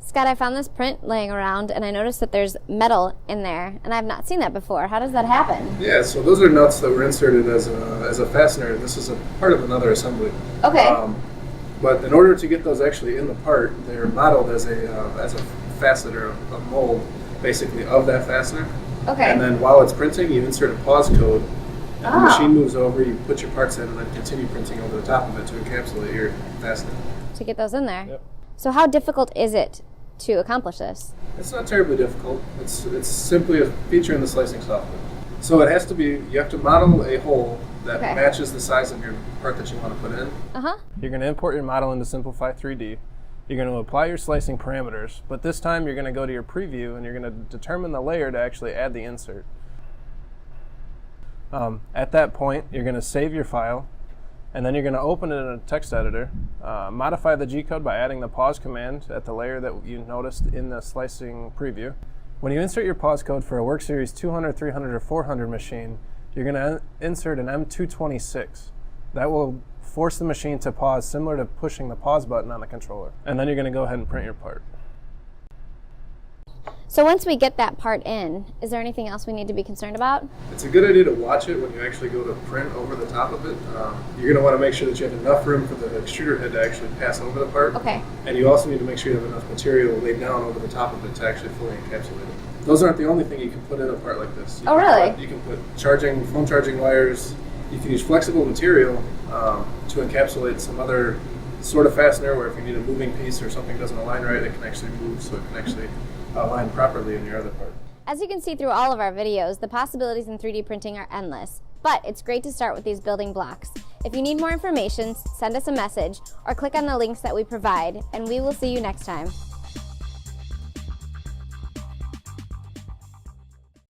Scott, I found this print laying around and I noticed that there's metal in there and I've not seen that before. How does that happen? Yeah, so those are nuts that were inserted as a fastener. This is a part of another assembly. Okay. But in order to get those actually in the part, they're modeled as a facet or a mold, basically, of that fastener. Okay. And then while it's printing, you insert a pause code, and the Oh. machine moves over, you put your parts in, and then continue printing over the top of it to encapsulate your fastener. To get those in there. Yep. So how difficult is it to accomplish this? It's not terribly difficult. It's simply a feature in the slicing software. So it has to be, you have to model a hole that Okay. matches the size of your part that you want to put in. Uh-huh. You're going to import your model into Simplify 3D. You're going to apply your slicing parameters, but this time you're going to go to your preview and you're going to determine the layer to actually add the insert. At that point, you're going to save your file, and then you're going to open it in a text editor, modify the G-code by adding the pause command at the layer that you noticed in the slicing preview. When you insert your pause code for a Work Series 200, 300, or 400 machine, you're going to insert an M226. That will force the machine to pause, similar to pushing the pause button on the controller. And then you're going to go ahead and print your part. So once we get that part in, is there anything else we need to be concerned about? It's a good idea to watch it when you actually go to print over the top of it. You're going to want to make sure that you have enough room for the extruder head to actually pass over the part. Okay. And you also need to make sure you have enough material laid down over the top of it to actually fully encapsulate it. Those aren't the only thing you can put in a part like this. Oh, really? You can put phone charging wires. You can use flexible material to encapsulate some other sort of fastener where if you need a moving piece or something doesn't align right, it can actually move so it can actually align properly in your other part. As you can see through all of our videos, the possibilities in 3D printing are endless, but it's great to start with these building blocks. If you need more information, send us a message or click on the links that we provide, and we will see you next time.